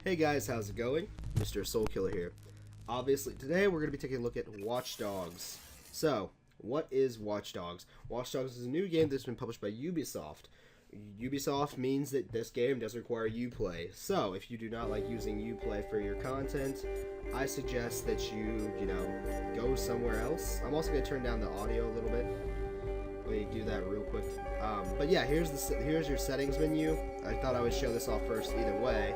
Hey guys, how's it going? Mr. Soulkiller here. Obviously, today we're going to be taking a look at Watch Dogs. So, what is Watch Dogs? Watch Dogs is a new game that's been published by Ubisoft. Ubisoft means that this game does require Uplay. So, if you do not like using Uplay for your content, I suggest that you go somewhere else. I'm also going to turn down the audio a little bit. Let me do that real quick. But yeah, here's your settings menu. I thought I would show this off first either way.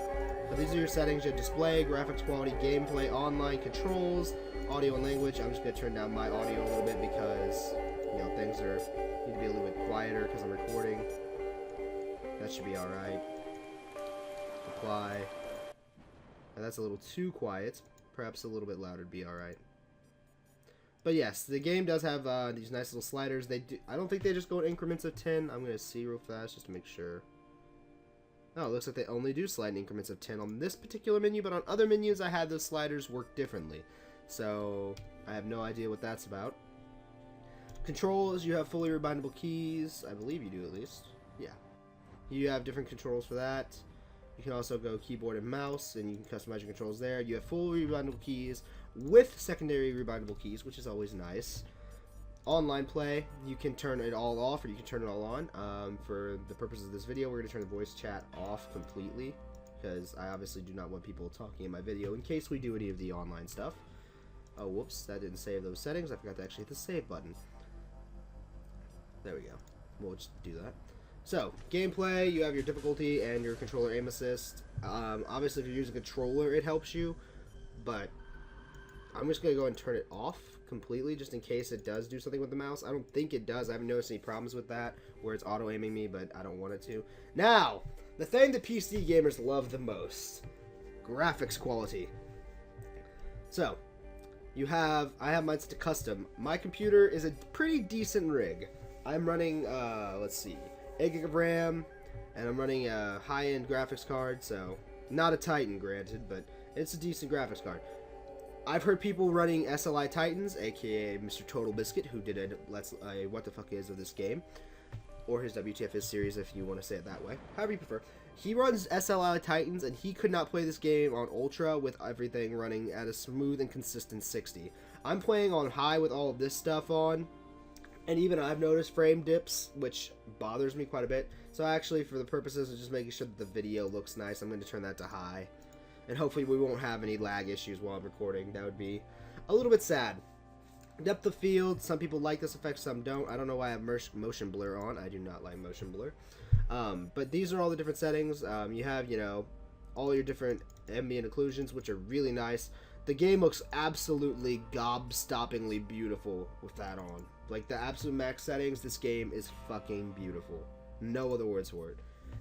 But these are your settings: your display, graphics quality, gameplay, online controls, audio and language. I'm just gonna turn down my audio a little bit because things need to be a little bit quieter because I'm recording. That should be all right. Apply. And that's a little too quiet. Perhaps a little bit louder would be all right. But yes, the game does have these nice little sliders. I don't think they just go in increments of 10. I'm gonna see real fast just to make sure. Oh, it looks like they only do slide in increments of 10 on this particular menu, but on other menus I had those sliders work differently. So, I have no idea what that's about. Controls, you have fully rebindable keys. I believe you do at least. Yeah. You have different controls for that. You can also go keyboard and mouse, and you can customize your controls there. You have full rebindable keys with secondary rebindable keys, which is always nice. Online play, you can turn it all off or you can turn it all on. For the purposes of this video, we're going to turn the voice chat off completely because I obviously do not want people talking in my video in case we do any of the online stuff. Oh, whoops, that didn't save those settings. I forgot to actually hit the save button. There we go. We'll just do that. So, gameplay, you have your difficulty and your controller aim assist. Obviously, if you're using a controller, it helps you, but I'm just going to go and turn it off completely just in case it does do something with the mouse. I don't think it does. I haven't noticed any problems with that where it's auto-aiming me, but I don't want it to. Now, the thing that PC gamers love the most, graphics quality. So, I have mine set to custom. My computer is a pretty decent rig. I'm running, let's see, 8 gig of RAM, and I'm running a high-end graphics card, so not a Titan, granted, but it's a decent graphics card. I've heard people running SLI Titans, aka Mr. Total Biscuit, who did a What the Fuck Is of this game, or his WTF Is series if you want to say it that way, however you prefer. He runs SLI Titans, and he could not play this game on Ultra with everything running at a smooth and consistent 60. I'm playing on high with all of this stuff on, and even I've noticed frame dips, which bothers me quite a bit. So actually, for the purposes of just making sure that the video looks nice, I'm going to turn that to high. And hopefully we won't have any lag issues while I'm recording. That would be a little bit sad. Depth of field, some people like this effect, some don't. I don't know why I have motion blur on. I do not like motion blur. But these are all the different settings. You have, all your different ambient occlusions, which are really nice. The game looks absolutely gob-stoppingly beautiful with that on. Like, the absolute max settings, this game is fucking beautiful. No other words for it.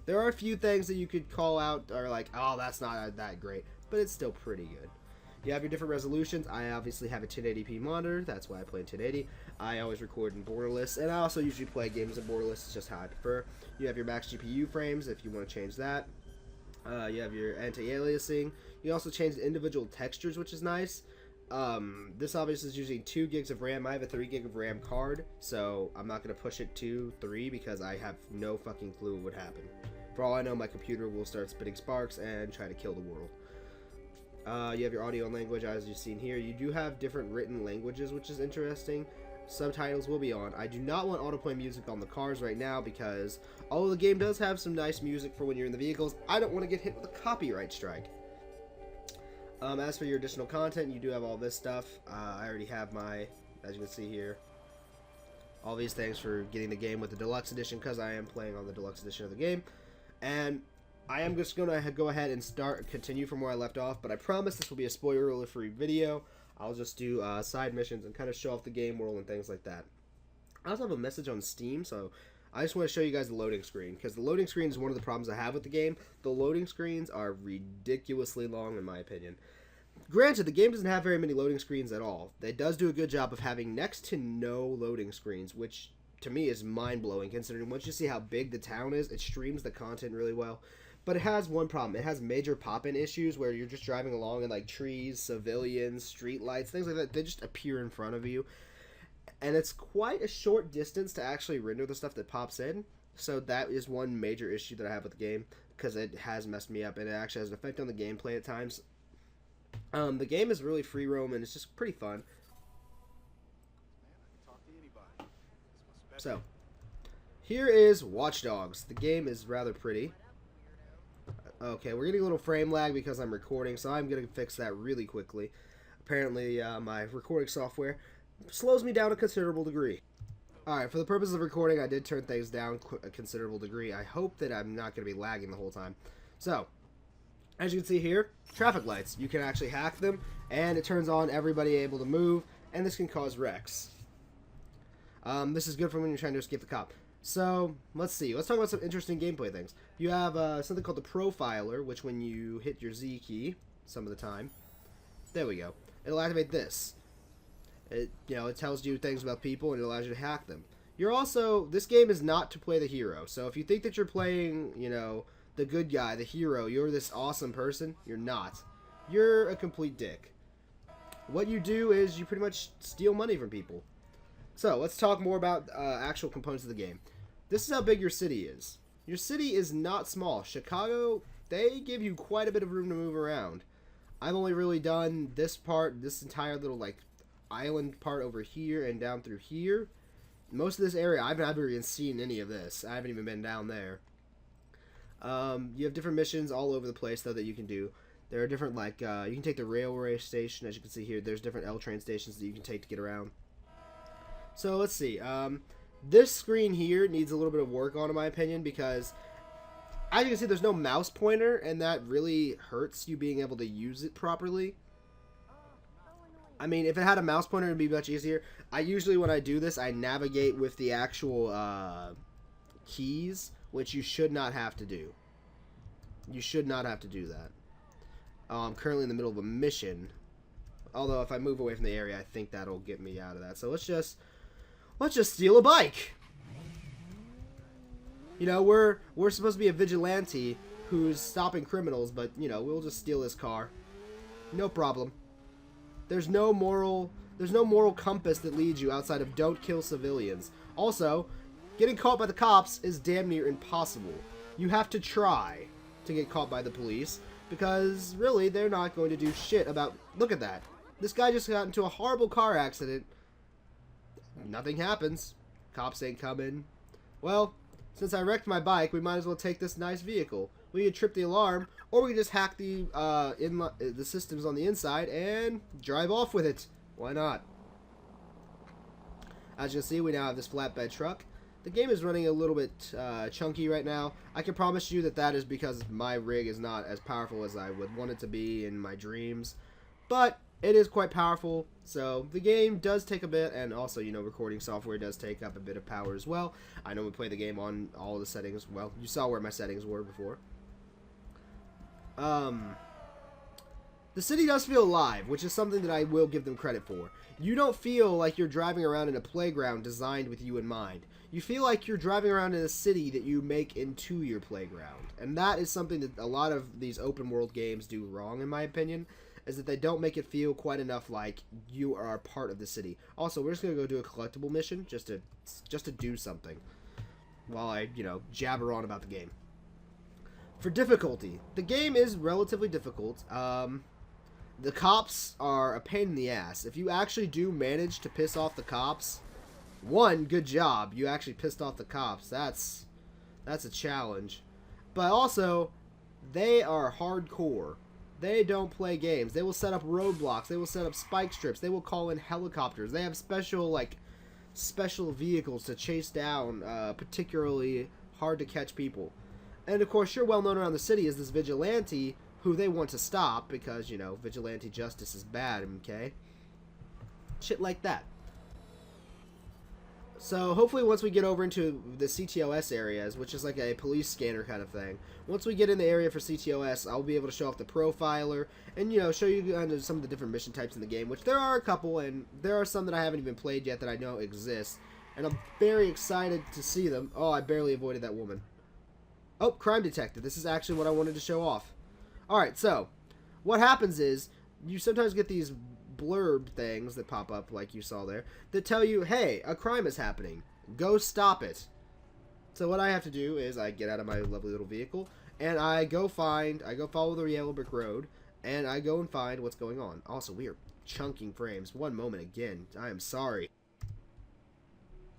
There are a few things that you could call out or like, oh, that's not that great, but it's still pretty good. You have your different resolutions. I obviously have a 1080p monitor. That's why I play in 1080. I always record in borderless, and I also usually play games in borderless. It's just how I prefer. You have your max GPU frames if you want to change that. You have your anti-aliasing. You also change the individual textures, which is nice. This obviously is using 2 gigs of RAM. I have a 3 gig of RAM card, so I'm not going to push it to 3 because I have no fucking clue what would happen. For all I know, my computer will start spitting sparks and try to kill the world. You have your audio and language, as you've seen here. You do have different written languages, which is interesting. Subtitles will be on. I do not want autoplay music on the cars right now because although the game does have some nice music for when you're in the vehicles, I don't want to get hit with a copyright strike. As for your additional content, you do have all this stuff. I already have my, as you can see here, all these things for getting the game with the deluxe edition because I am playing on the deluxe edition of the game. And I am just going to go ahead and continue from where I left off, but I promise this will be a spoiler-free video. I'll just do side missions and kind of show off the game world and things like that. I also have a message on Steam, so I just want to show you guys the loading screen, because the loading screen is one of the problems I have with the game. The loading screens are ridiculously long, in my opinion. Granted, the game doesn't have very many loading screens at all. It does do a good job of having next to no loading screens, which to me is mind-blowing, considering once you see how big the town is, it streams the content really well. But it has one problem. It has major pop-in issues where you're just driving along and like trees, civilians, street lights, things like that, they just appear in front of you. And it's quite a short distance to actually render the stuff that pops in. So that is one major issue that I have with the game. because it has messed me up, and it actually has an effect on the gameplay at times. The game is really free roam, and it's just pretty fun. So, here is Watch Dogs. The game is rather pretty. Okay, we're getting a little frame lag because I'm recording, so I'm going to fix that really quickly. Apparently, my recording software slows me down a considerable degree. Alright, for the purpose of recording, I did turn things down a considerable degree. I hope that I'm not going to be lagging the whole time. So, as you can see here, traffic lights. You can actually hack them, and it turns on everybody able to move, and this can cause wrecks. This is good for when you're trying to escape the cop. So, let's see. Let's talk about some interesting gameplay things. You have something called the Profiler, which when you hit your Z key, some of the time, there we go, it'll activate this. It tells you things about people, and it allows you to hack them. You're also, this game is not to play the hero. So if you think that you're playing, the good guy, the hero, you're this awesome person, you're not. You're a complete dick. What you do is you pretty much steal money from people. So, let's talk more about actual components of the game. This is how big your city is. Your city is not small. Chicago, they give you quite a bit of room to move around. I've only really done this part, this entire little, island part over here and down through here. Most of this area, I've never even seen any of this. I haven't even been down there. You have different missions all over the place, though, that you can do. There are different, you can take the railway station, as you can see here. There's different L train stations that you can take to get around. So, let's see. This screen here needs a little bit of work on, in my opinion, because, as you can see, there's no mouse pointer, and that really hurts you being able to use it properly. I mean, if it had a mouse pointer, it would be much easier. I usually, when I do this, I navigate with the actual keys, which you should not have to do. You should not have to do that. I'm currently in the middle of a mission. Although, if I move away from the area, I think that'll get me out of that. So, let's just steal a bike. We're supposed to be a vigilante who's stopping criminals, but, we'll just steal this car. No problem. There's no moral compass that leads you outside of don't kill civilians. Also, getting caught by the cops is damn near impossible. You have to try to get caught by the police, because really, they're not going to do shit about... Look at that. This guy just got into a horrible car accident. Nothing happens. Cops ain't coming. Well, since I wrecked my bike, we might as well take this nice vehicle. We could trip the alarm, or we could just hack the systems on the inside and drive off with it. Why not? As you can see, we now have this flatbed truck. The game is running a little bit chunky right now. I can promise you that is because my rig is not as powerful as I would want it to be in my dreams. But it is quite powerful, so the game does take a bit, and also, recording software does take up a bit of power as well. I know we play the game on all the settings. Well, you saw where my settings were before. The city does feel alive, which is something that I will give them credit for. You don't feel like you're driving around in a playground designed with you in mind. You feel like you're driving around in a city that you make into your playground. And that is something that a lot of these open world games do wrong, in my opinion, is that they don't make it feel quite enough like you are part of the city. Also, we're just going to go do a collectible mission just to do something while I, jabber on about the game. For difficulty, the game is relatively difficult. The cops are a pain in the ass. If you actually do manage to piss off the cops, one, good job. You actually pissed off the cops. That's a challenge. But also, they are hardcore. They don't play games. They will set up roadblocks. They will set up spike strips. They will call in helicopters. They have special vehicles to chase down particularly hard to catch people. And of course, you're well known around the city as this vigilante who they want to stop because, vigilante justice is bad, okay? Shit like that. So hopefully once we get over into the CTOS areas, which is like a police scanner kind of thing, once we get in the area for CTOS, I'll be able to show off the Profiler and, show you some of the different mission types in the game, which there are a couple, and there are some that I haven't even played yet that I know exist. And I'm very excited to see them. Oh, I barely avoided that woman. Oh, crime detected. This is actually what I wanted to show off. Alright, so, what happens is, you sometimes get these blurb things that pop up, like you saw there, that tell you, hey, a crime is happening. Go stop it. So what I have to do is I get out of my lovely little vehicle, and I go follow the yellow brick road, and I go and find what's going on. Also, we are chunking frames. One moment again. I am sorry.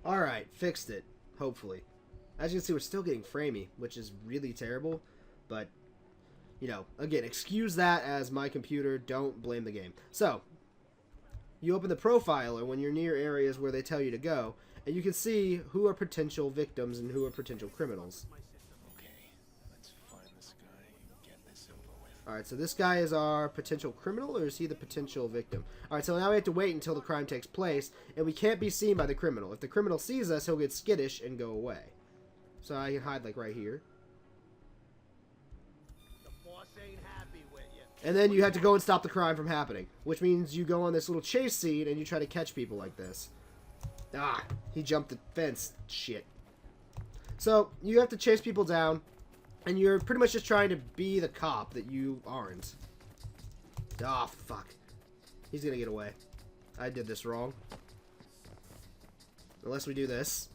Alright, fixed it. Hopefully. As you can see, we're still getting framey, which is really terrible. But, you know, again, excuse that as my computer. Don't blame the game. So, you open the profiler when you're near areas where they tell you to go, and you can see who are potential victims and who are potential criminals. Alright, so this guy is our potential criminal, or is he the potential victim? Alright, so now we have to wait until the crime takes place, and we can't be seen by the criminal. If the criminal sees us, he'll get skittish and go away. So I can hide, like, right here. The boss ain't happy with you. And then you have to go and stop the crime from happening, which means you go on this little chase scene, and you try to catch people like this. Ah, he jumped the fence. Shit. So, you have to chase people down, and you're pretty much just trying to be the cop that you aren't. Ah, fuck. He's gonna get away. I did this wrong. Unless we do this.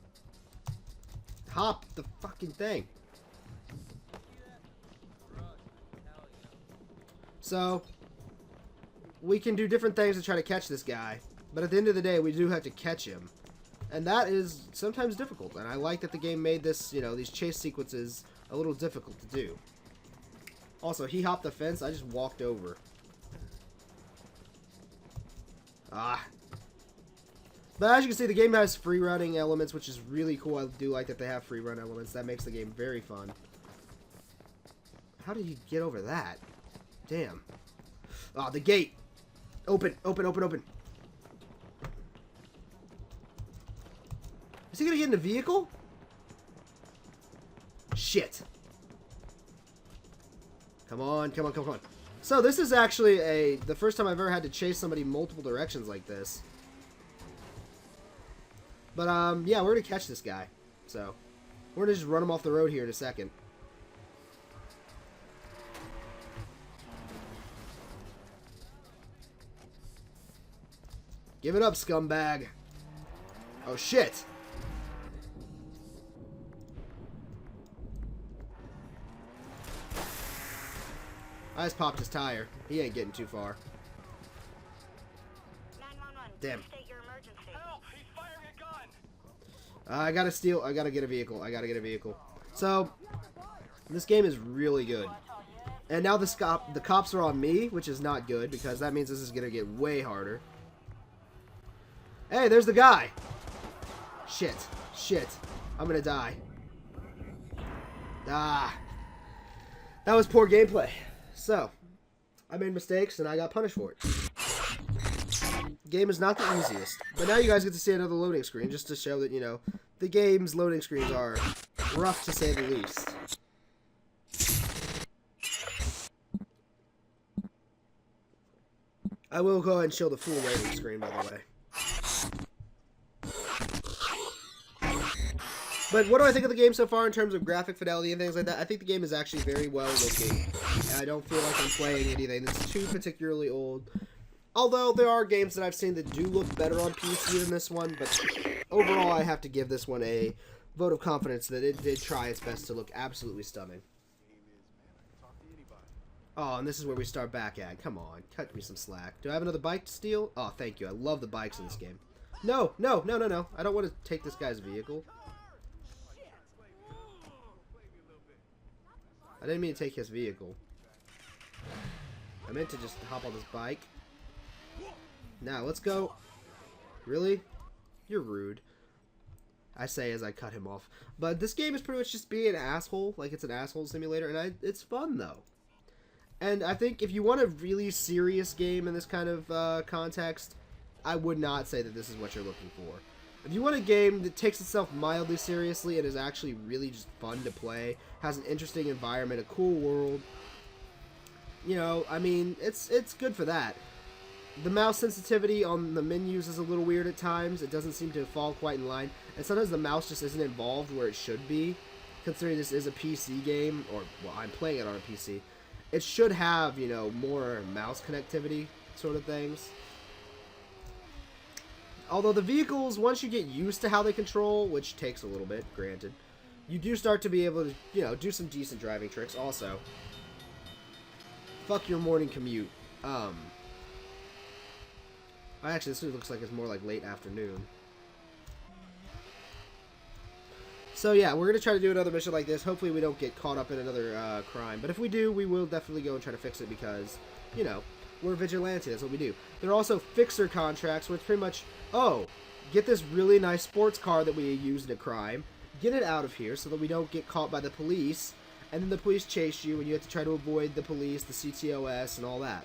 Hop the fucking thing. So, we can do different things to try to catch this guy. But at the end of the day, we do have to catch him. And that is sometimes difficult. And I like that the game made this, you know, these chase sequences a little difficult to do. Also, he hopped the fence. I just walked over. Ah. But as you can see, the game has free running elements, which is really cool. I do like that they have free run elements. That makes the game very fun. How did he get over that? Damn. Ah, the gate. Open, open, open, open. Is he gonna get in the vehicle? Shit. Come on, come on, come on. So this is actually the first time I've ever had to chase somebody multiple directions like this. But, yeah, we're gonna catch this guy. So, we're gonna just run him off the road here in a second. Give it up, scumbag. Oh, shit. I just popped his tire. He ain't getting too far. 911. Damn. State your emergency. Help! He's firing a gun! I gotta get a vehicle. I gotta get a vehicle. So, this game is really good. And now the cops are on me, which is not good, because that means this is gonna get way harder. Hey, there's the guy! Shit. Shit. I'm gonna die. Ah. That was poor gameplay. So, I made mistakes and I got punished for it. Game is not the easiest, but now you guys get to see another loading screen just to show that, you know, the game's loading screens are rough to say the least. I will go ahead and show the full loading screen, by the way. But what do I think of the game so far in terms of graphic fidelity and things like that? I think the game is actually very well looking. And I don't feel like I'm playing anything that's too particularly old. Although there are games that I've seen that do look better on PC than this one. But overall, I have to give this one a vote of confidence that it did try its best to look absolutely stunning. Oh, and this is where we start back at. Come on, cut me some slack. Do I have another bike to steal? Oh, thank you. I love the bikes in this game. No, no, no, no, no. I don't want to take this guy's vehicle. I didn't mean to take his vehicle. I meant to just hop on this bike. Now, let's go. Really? You're rude. I say as I cut him off. But this game is pretty much just being an asshole. Like, it's an asshole simulator. And it's fun, though. And I think if you want a really serious game in this kind of context, I would not say that this is what you're looking for. If you want a game that takes itself mildly seriously and is actually really just fun to play, has an interesting environment, a cool world, you know, I mean, it's good for that. The mouse sensitivity on the menus is a little weird at times. It doesn't seem to fall quite in line. And sometimes the mouse just isn't involved where it should be, considering this is a PC game, or, well, I'm playing it on a PC. It should have, you know, more mouse connectivity sort of things. Although the vehicles, once you get used to how they control, which takes a little bit, granted, you do start to be able to, you know, do some decent driving tricks. Also, fuck your morning commute. Actually, this looks like it's more like late afternoon. So yeah, we're gonna try to do another mission like this. Hopefully we don't get caught up in another crime. But if we do, we will definitely go and try to fix it because, you know, we're vigilante. That's what we do. There are also fixer contracts, which pretty much, oh, get this really nice sports car that we used in a crime, get it out of here so that we don't get caught by the police, and then the police chase you, and you have to try to avoid the police, the CTOS, and all that.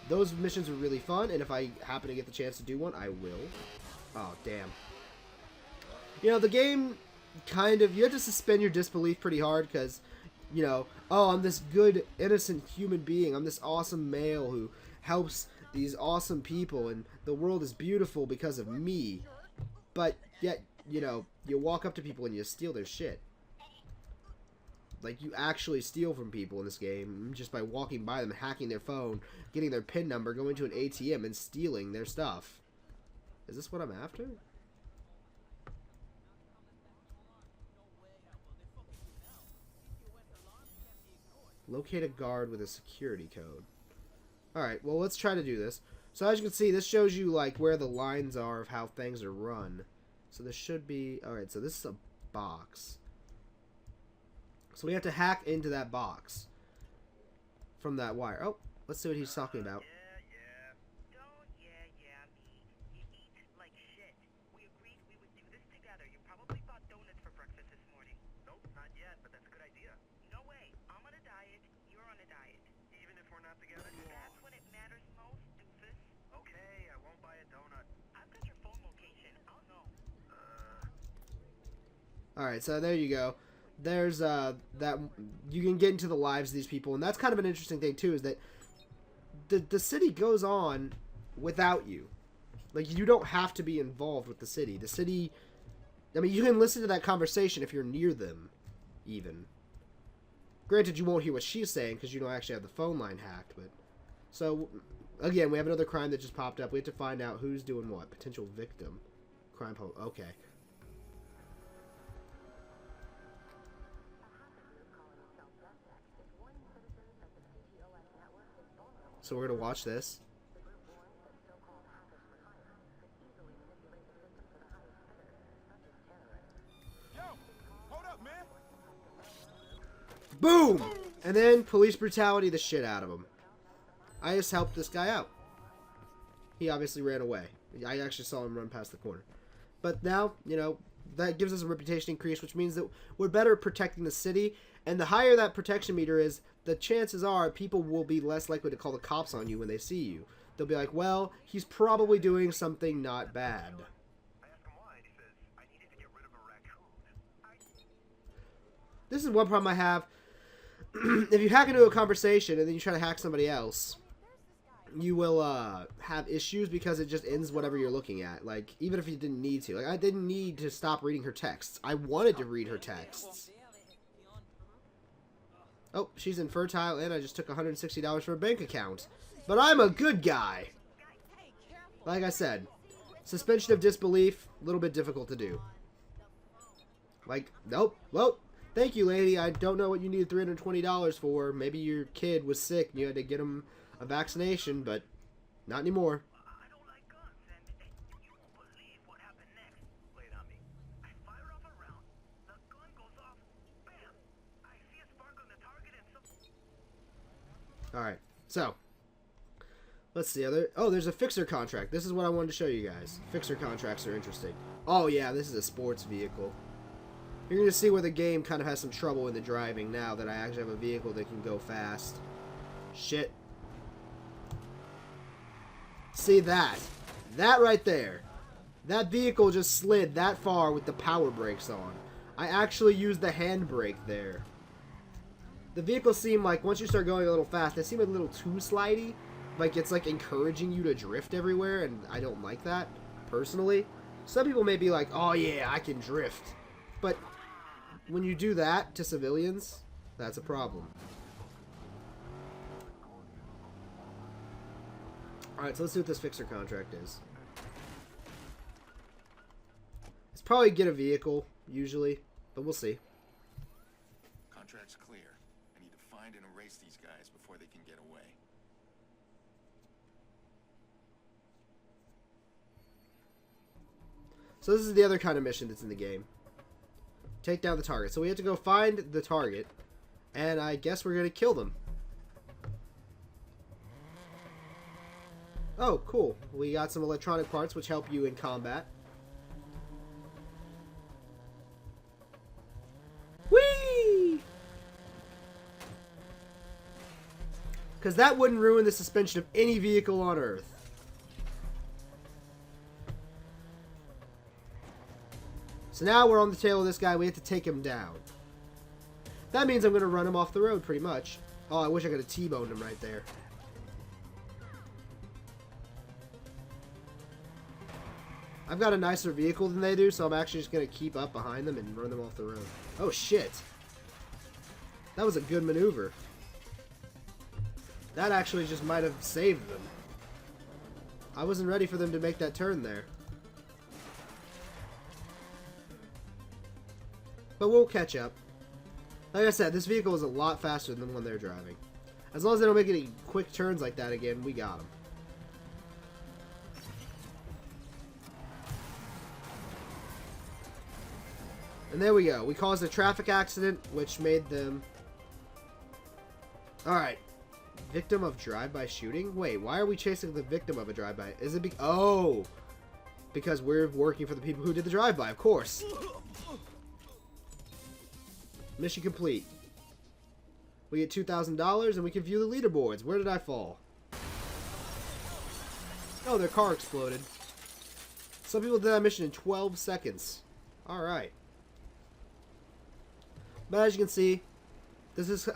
Those missions are really fun, and if I happen to get the chance to do one, I will. Oh, damn. You know, the game kind of, you have to suspend your disbelief pretty hard because, you know, oh, I'm this good, innocent human being. I'm this awesome male who helps these awesome people, and the world is beautiful because of me. But yet, you know, you walk up to people and you steal their shit. Like, you actually steal from people in this game just by walking by them, hacking their phone, getting their PIN number, going to an ATM, and stealing their stuff. Is this what I'm after? Locate a guard with a security code. Alright, well, let's try to do this. So as you can see, this shows you, like, where the lines are of how things are run. So this should be... Alright, so this is a box. So we have to hack into that box from that wire. Oh, let's see what he's talking about. Don't me. You eat like shit. We agreed we would do this together. You probably bought donuts for breakfast this morning. Nope, not yet, but that's a good idea. No way. I'm on a diet. You're on a diet. Even if we're not together? That's when it matters most, doofus. Okay, I won't buy a donut. I've got your phone location. I'll know. Alright, so there you go. There's that you can get into the lives of these people, and that's kind of an interesting thing too, is that the city goes on without you. Like, you don't have to be involved with the city. The city, I mean, you can listen to that conversation if you're near them, even. Granted, you won't hear what she's saying because you don't actually have the phone line hacked, but... So, again, we have another crime that just popped up. We have to find out who's doing what. Potential victim. Crime post. Okay. So we're going to watch this. Yo, hold up, man. Boom! And then police brutality the shit out of him. I just helped this guy out. He obviously ran away. I actually saw him run past the corner. But now, you know, that gives us a reputation increase, which means that we're better at protecting the city. And the higher that protection meter is, the chances are people will be less likely to call the cops on you when they see you. They'll be like, well, he's probably doing something not bad. I asked him why, and he says, I needed to get rid of a raccoon. This is one problem I have. If you hack into a conversation and then you try to hack somebody else, you will have issues because it just ends whatever you're looking at. Like, even if you didn't need to. Like, I didn't need to stop reading her texts. I wanted to read her texts. Oh, she's infertile and I just took $160 for a bank account. But I'm a good guy. Like I said, suspension of disbelief, a little bit difficult to do. Like, nope, well, thank you, lady. I don't know what you needed $320 for. Maybe your kid was sick and you had to get him a vaccination, but not anymore. I don't like guns, and you won't believe what happened next. Lay it on me. I fire off a round. The gun goes off. Bam! I see a spark on the target and some... Alright, so let's see. There's a fixer contract. This is what I wanted to show you guys. Fixer contracts are interesting. Oh yeah, this is a sports vehicle. You're going to see where the game kind of has some trouble in the driving now that I actually have a vehicle that can go fast. Shit. See that? That right there. That vehicle just slid that far with the power brakes on. I actually used the handbrake there. The vehicles seem like, once you start going a little fast, they seem a little too slidey. Like, it's like encouraging you to drift everywhere, and I don't like that, personally. Some people may be like, oh yeah, I can drift. But when you do that to civilians, that's a problem. Alright, so let's see what this fixer contract is. It's probably get a vehicle, usually, but we'll see. Contact clear. I need to find and erase these guys before they can get away. So this is the other kind of mission that's in the game. Take down the target. So we have to go find the target, and I guess we're going to kill them. Oh, cool. We got some electronic parts which help you in combat. Whee! Because that wouldn't ruin the suspension of any vehicle on Earth. So now we're on the tail of this guy. We have to take him down. That means I'm going to run him off the road, pretty much. Oh, I wish I could have T-boned him right there. I've got a nicer vehicle than they do, so I'm actually just going to keep up behind them and run them off the road. Oh, shit. That was a good maneuver. That actually just might have saved them. I wasn't ready for them to make that turn there. But we'll catch up. Like I said, this vehicle is a lot faster than the one they're driving. As long as they don't make any quick turns like that again, we got them. And there we go. We caused a traffic accident, which made them... Alright. Victim of drive-by shooting? Wait, why are we chasing the victim of a drive-by? Is it Oh! Because we're working for the people who did the drive-by, of course. Mission complete. We get $2,000 and we can view the leaderboards. Where did I fall? Oh, their car exploded. Some people did that mission in 12 seconds. Alright. But as you can see, this is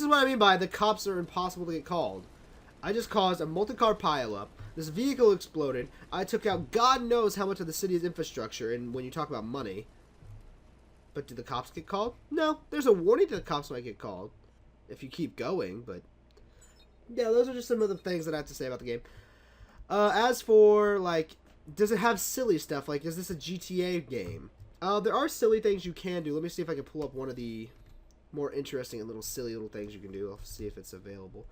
what I mean by the cops are impossible to get called. I just caused a multi-car pileup. This vehicle exploded. I took out God knows how much of the city's infrastructure, and when you talk about money. But do the cops get called? No. There's a warning that the cops might get called. If you keep going, but... Yeah, those are just some of the things that I have to say about the game. As for, like... Does it have silly stuff? Like, is this a GTA game? There are silly things you can do. Let me see if I can pull up one of the more interesting and silly little things you can do. I'll see if it's available.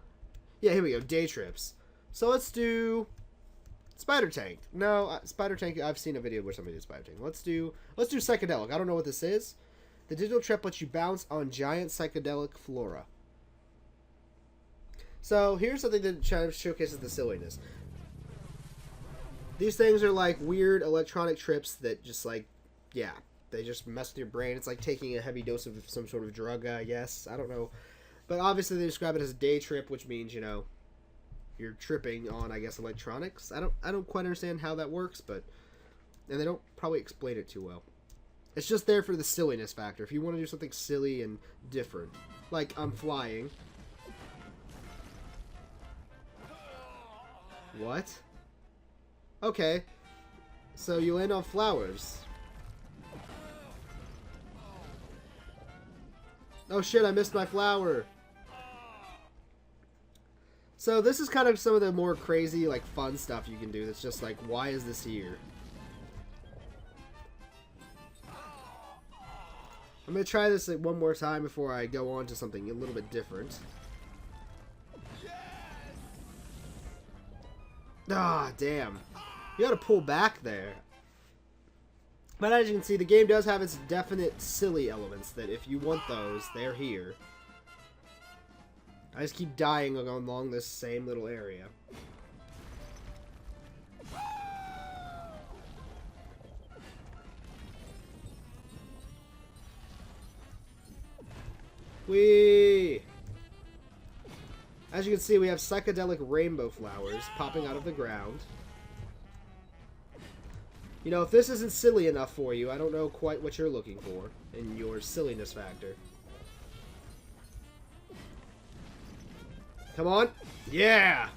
Yeah, here we go. Day trips. So let's do... Spider Tank. No, Spider Tank, I've seen a video where somebody did Spider Tank. Let's do Psychedelic. I don't know what this is. The digital trip lets you bounce on giant psychedelic flora. So, here's something that kind of showcases the silliness. These things are like weird electronic trips that just like, yeah, they just mess with your brain. It's like taking a heavy dose of some sort of drug, I guess. I don't know. But obviously they describe it as a day trip, which means, you know, you're tripping on, I guess, electronics. I don't quite understand how that works, but... And they don't probably explain it too well. It's just there for the silliness factor. If you want to do something silly and different. Like, I'm flying. What? Okay. So you land on flowers. Oh shit, I missed my flower. So this is kind of some of the more crazy, like, fun stuff you can do. That's just like, why is this here? I'm going to try this one more time before I go on to something a little bit different. Ah, damn. You gotta pull back there. But as you can see, the game does have its definite silly elements that if you want those, they're here. I just keep dying along this same little area. Whee! As you can see, we have psychedelic rainbow flowers popping out of the ground. You know, if this isn't silly enough for you, I don't know quite what you're looking for in your silliness factor. Come on. Yeah!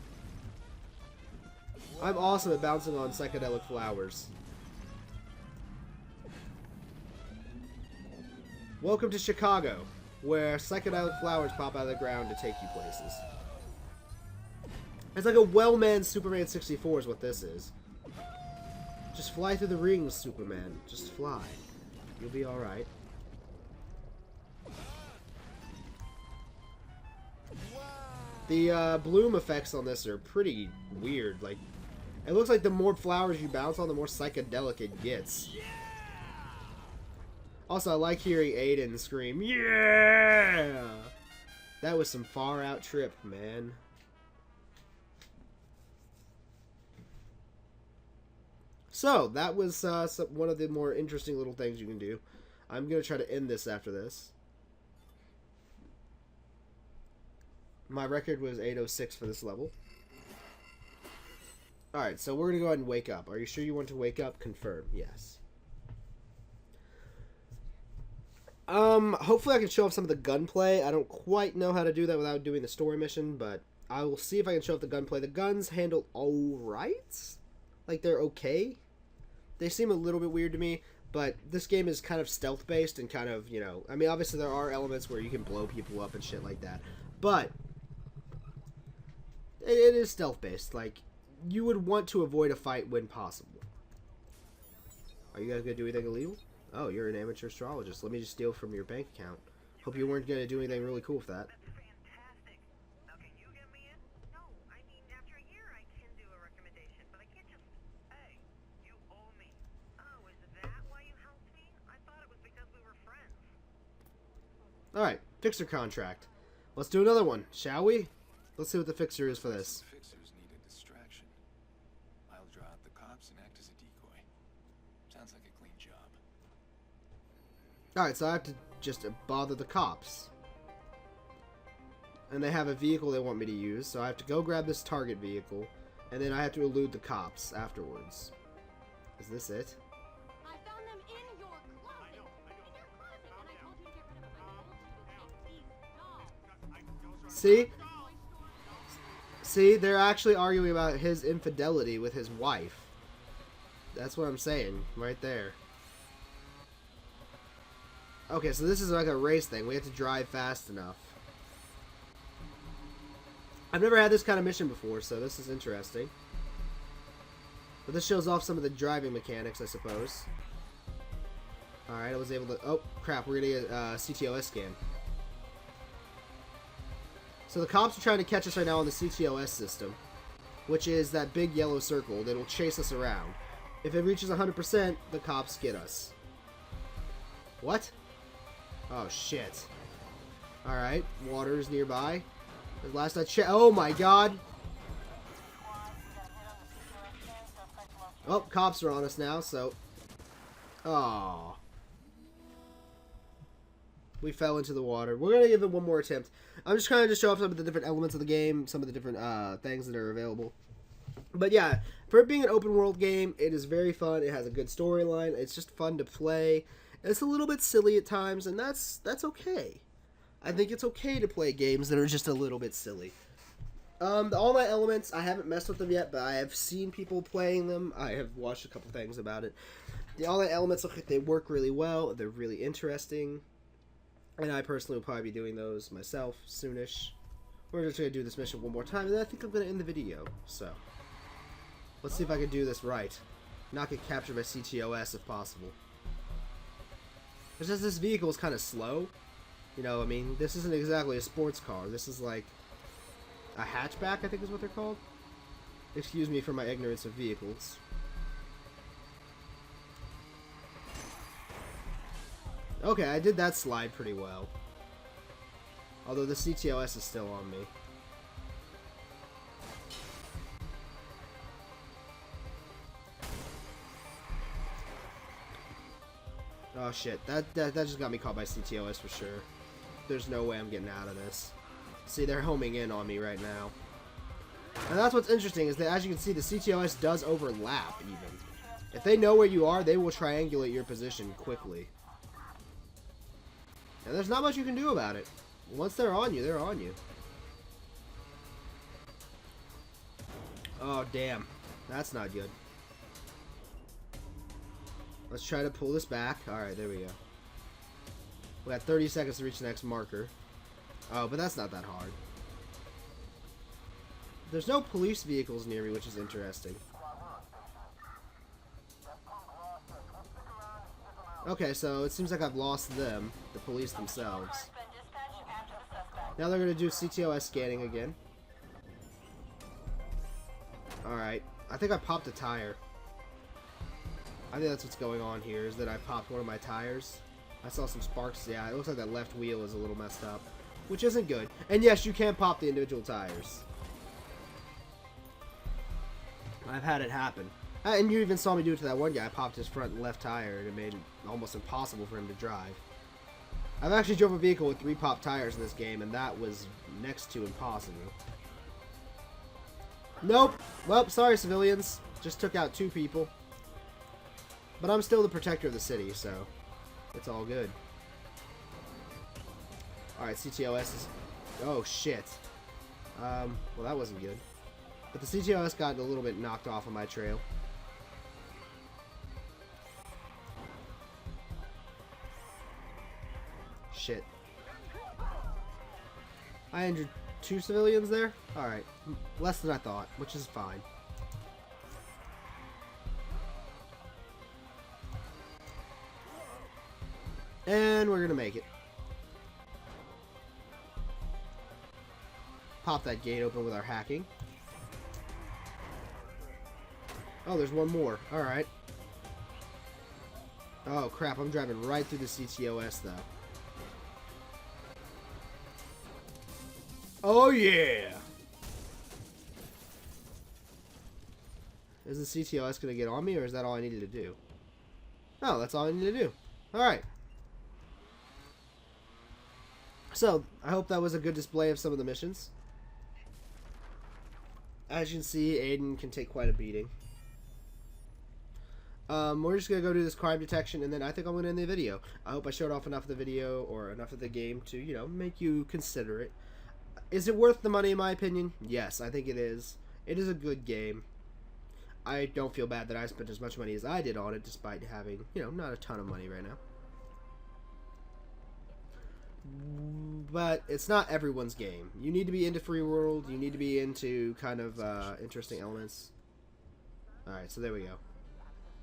I'm awesome at bouncing on psychedelic flowers. Welcome to Chicago, where psychedelic flowers pop out of the ground to take you places. It's like a well-manned Superman 64 is what this is. Just fly through the rings, Superman. Just fly. You'll be alright. The bloom effects on this are pretty weird. Like, it looks like the more flowers you bounce on, the more psychedelic it gets. Also, I like hearing Aiden scream, "Yeah!" That was some far out trip, man. So, that was one of the more interesting little things you can do. I'm going to try to end this after this. My record was 806 for this level. Alright, so we're going to go ahead and wake up. Are you sure you want to wake up? Confirm. Yes. Hopefully I can show off some of the gunplay. I don't quite know how to do that without doing the story mission, but I will see if I can show off the gunplay. The guns handle alright. Like, they're okay. They seem a little bit weird to me, but this game is kind of stealth-based and kind of, you know... I mean, obviously there are elements where you can blow people up and shit like that, but it is stealth-based. Like, you would want to avoid a fight when possible. Are you guys going to do anything illegal? Oh, you're an amateur astrologist. Let me just steal from your bank account. Hope you weren't going to do anything really cool with that. That's fantastic. Now, can you get me in? No, I mean, after a year, I can do a recommendation, but I can't just... Hey, you owe me. Oh, is that why you helped me? I thought it was because we were friends. Alright, fixer contract. Let's do another one, shall we? Let's see what the fixer is for this. Fixers need a distraction. I'll draw out the cops and act as a decoy. Sounds like a clean job. Alright, so I have to just bother the cops. And they have a vehicle they want me to use, so I have to go grab this target vehicle, and then I have to elude the cops afterwards. Is this it? I found them in your closet. In your closet, and I told you to get rid of them. I told you to take these dolls. See? See, they're actually arguing about his infidelity with his wife. That's what I'm saying, right there. Okay, so this is like a race thing. We have to drive fast enough. I've never had this kind of mission before, so this is interesting. But this shows off some of the driving mechanics, I suppose. Alright, I was able to... Oh, crap, we're gonna get a CTOS scan. So the cops are trying to catch us right now on the CTOS system, which is that big yellow circle that will chase us around. If it reaches 100%, the cops get us. What? Oh, shit. Alright, water's nearby. Last I checked... Oh, my God! Oh, cops are on us now, so... Oh. We fell into the water. We're going to give it one more attempt. I'm just trying to show off some of the different elements of the game, some of the different things that are available. But yeah, for it being an open world game, it is very fun. It has a good storyline. It's just fun to play. It's a little bit silly at times, and that's okay. I think it's okay to play games that are just a little bit silly. All my elements, I haven't messed with them yet, but I have seen people playing them. I have watched a couple things about it. All my elements look like they work really well. They're really interesting. And I personally will probably be doing those myself soonish. We're just going to do this mission one more time, and then I think I'm going to end the video. So, let's see if I can do this right. Not get captured by CTOS if possible. It's just this vehicle is kind of slow. You know, I mean, this isn't exactly a sports car. This is like a hatchback, I think is what they're called. Excuse me for my ignorance of vehicles. Okay, I did that slide pretty well. Although the CTOS is still on me. Oh shit, that just got me caught by CTOS for sure. There's no way I'm getting out of this. See, they're homing in on me right now. And that's what's interesting, is that as you can see, the CTOS does overlap even. If they know where you are, they will triangulate your position quickly. And there's not much you can do about it. Once they're on you, they're on you. Oh, damn. That's not good. Let's try to pull this back. Alright, there we go. We got 30 seconds to reach the next marker. Oh, but that's not that hard. There's no police vehicles near me, which is interesting. Okay, so it seems like I've lost them, the police themselves. Now they're going to do CTOS scanning again. Alright. I think I popped a tire. I think that's what's going on here, is that I popped one of my tires. I saw some sparks. Yeah, it looks like that left wheel is a little messed up, which isn't good. And yes, you can pop the individual tires. I've had it happen. And you even saw me do it to that one guy. I popped his front left tire, and it made it almost impossible for him to drive. I've actually drove a vehicle with 3 pop tires in this game, and that was next to impossible. Nope. Well, sorry, civilians. Just took out 2 people. But I'm still the protector of the city, so it's all good. Alright, CTOS is... Oh, shit. Well, that wasn't good. But the CTOS got a little bit knocked off on my trail. Shit. I injured 2 civilians there? Alright. Less than I thought, which is fine. And we're gonna make it. Pop that gate open with our hacking. Oh, there's one more. Alright. Oh, crap. I'm driving right through the CTOS, though. Oh, yeah! Is the CTOS going to get on me, or is that all I needed to do? No, that's all I need to do. Alright. So, I hope that was a good display of some of the missions. As you can see, Aiden can take quite a beating. We're just going to go do this crime detection, and then I think I'm going to end the video. I hope I showed off enough of the video, or enough of the game to, you know, make you consider it. Is it worth the money, in my opinion? Yes, I think it is. It is a good game. I don't feel bad that I spent as much money as I did on it, despite having, you know, not a ton of money right now. But it's not everyone's game. You need to be into free world. You need to be into kind of interesting elements. Alright, so there we go.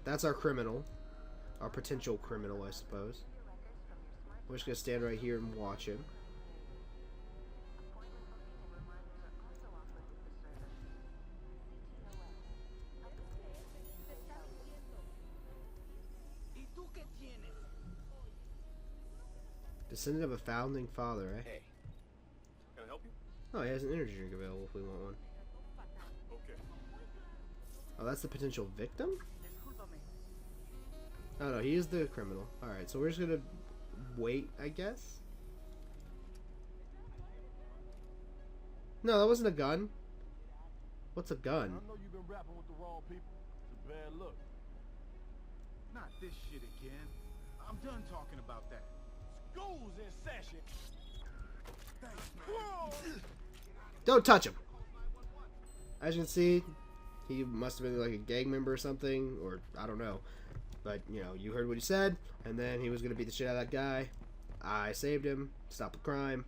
That's our criminal. Our potential criminal, I suppose. We're just going to stand right here and watch him. Descendant of a founding father, eh? Hey, can I help you? Oh, he has an energy drink available if we want one. Okay. Oh, that's the potential victim? Oh, no, he is the criminal. Alright, so we're just gonna wait, I guess? No, that wasn't a gun. What's a gun? I know you've been rapping with the wrong people. It's a bad look. Not this shit again. I'm done talking about that. School's in session. Thanks, man. Don't touch him! As you can see, he must have been like a gang member or something, or I don't know. But, you know, you heard what he said, and then he was going to beat the shit out of that guy. I saved him, stopped the crime.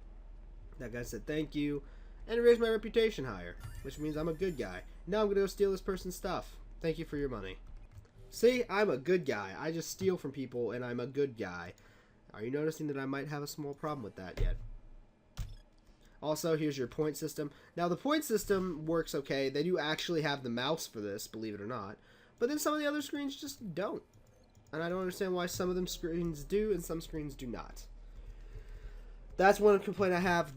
That guy said thank you, and it raised my reputation higher, which means I'm a good guy. Now I'm going to go steal this person's stuff. Thank you for your money. See, I'm a good guy. I just steal from people, and I'm a good guy. Are you noticing that I might have a small problem with that yet? Also, here's your point system. Now, the point system works okay. They do actually have the mouse for this, believe it or not. But then some of the other screens just don't. And I don't understand why some of them screens do and some screens do not. That's one complaint I have.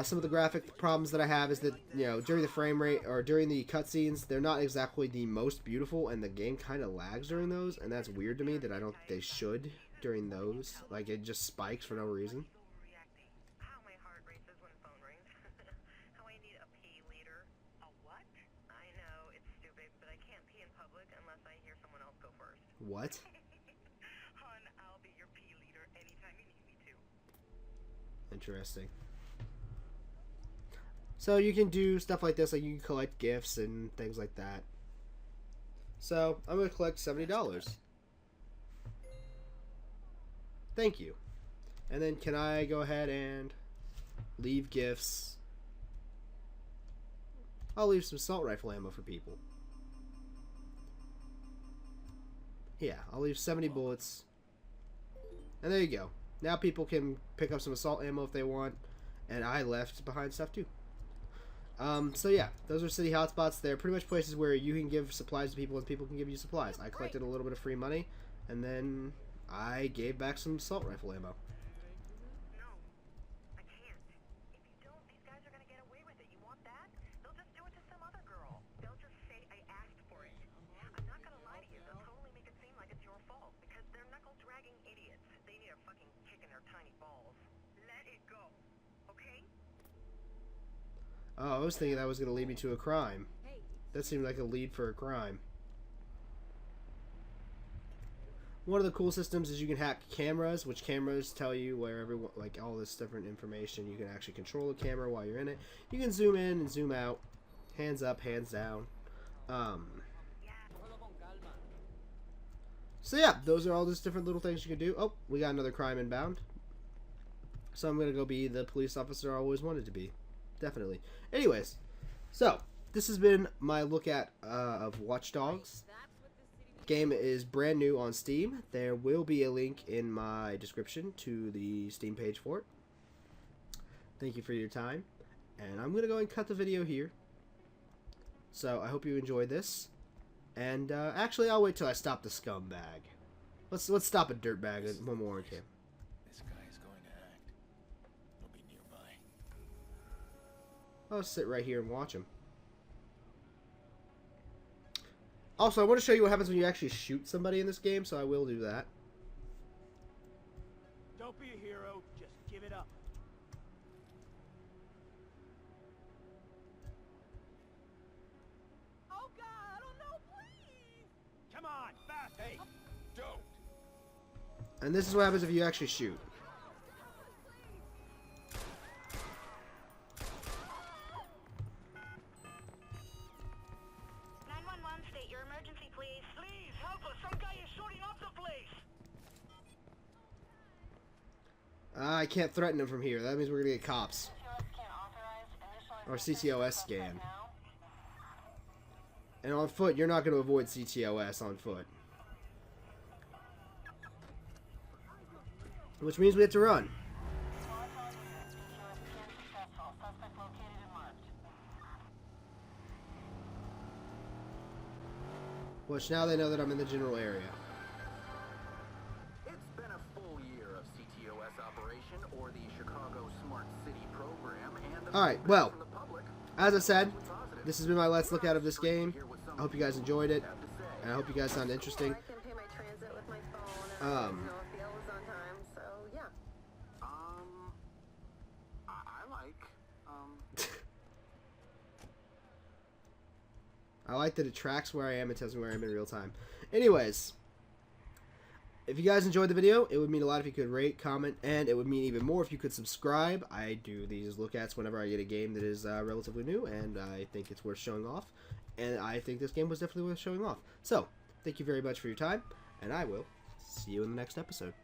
Some of the graphic problems that I have is that, you know, during the frame rate or during the cutscenes, they're not exactly the most beautiful, and the game kind of lags during those, and that's weird to me that I don't think they should during those. Like, it just spikes for no reason. Reacting. How my heart races when phone rings. How I need a pee leader. A what? I know, it's stupid, but I can't pee in public unless I hear someone else go first. What? Hun, I'll be your pee leader anytime you need me to. Interesting. So you can do stuff like this, like you can collect gifts and things like that. So I'm going to collect $70. Thank you. And then can I go ahead and leave gifts? I'll leave some assault rifle ammo for people. Yeah, I'll leave 70 bullets. And there you go. Now people can pick up some assault ammo if they want. And I left behind stuff too. So yeah, those are city hotspots. They're pretty much places where you can give supplies to people and people can give you supplies. I collected a little bit of free money, and then I gave back some assault rifle ammo. No, I can't. If you don't, these guys are gonna get away with it. You want that? They'll just do it to some other girl. They'll just say I asked for it. I'm not gonna lie to you. They'll totally make it seem like it's your fault because they're knuckle-dragging idiots. They need a fucking kick in their tiny balls. Let it go, okay? Oh, I was thinking that was going to lead me to a crime. That seemed like a lead for a crime. One of the cool systems is you can hack cameras, which cameras tell you where everyone, like all this different information. You can actually control the camera while you're in it. You can zoom in and zoom out, hands up, hands down. So yeah, those are all just different little things you can do. Oh, we got another crime inbound. So I'm gonna go be the police officer I always wanted to be. Definitely. Anyways, so this has been my look at of Watch Dogs. Game is brand new on Steam. There will be a link in my description to the Steam page for it. Thank you for your time, and I'm gonna go and cut the video here. So I hope you enjoyed this, and actually I'll wait till I stop the scumbag. Let's stop a dirtbag one more okay. This guy is going to act. He'll be nearby. I'll sit right here and watch him. Also, I want to show you what happens when you actually shoot somebody in this game, so I will do that. Don't be a hero, just give it up. Oh God, oh no, please! Come on, fast. Hey, Don't! And this is what happens if you actually shoot. 911, state your emergency, please. please help us. Some guy is shooting up the place. I can't threaten him from here. That means we're gonna get cops. Or CTOS scan. And on foot, you're not gonna avoid CTOS on foot. Which means we have to run. Which now they know that I'm in the general area. It's been a full year of CTOS operation, or the Chicago Smart City Program, and the Alright, well, from the public as I said, positive. this has been my Let's Look At of this game. I hope you guys enjoyed it, Have to say. and I hope you guys found it interesting. I can pay my transit with my phone, and I Um, know if the L was on time, so yeah. I like, I like that it tracks where I am and tells me where I am in real time. Anyways, if you guys enjoyed the video, it would mean a lot if you could rate, comment, and it would mean even more if you could subscribe. I do these look-ats whenever I get a game that is relatively new, and I think it's worth showing off. And I think this game was definitely worth showing off. So, thank you very much for your time, and I will see you in the next episode.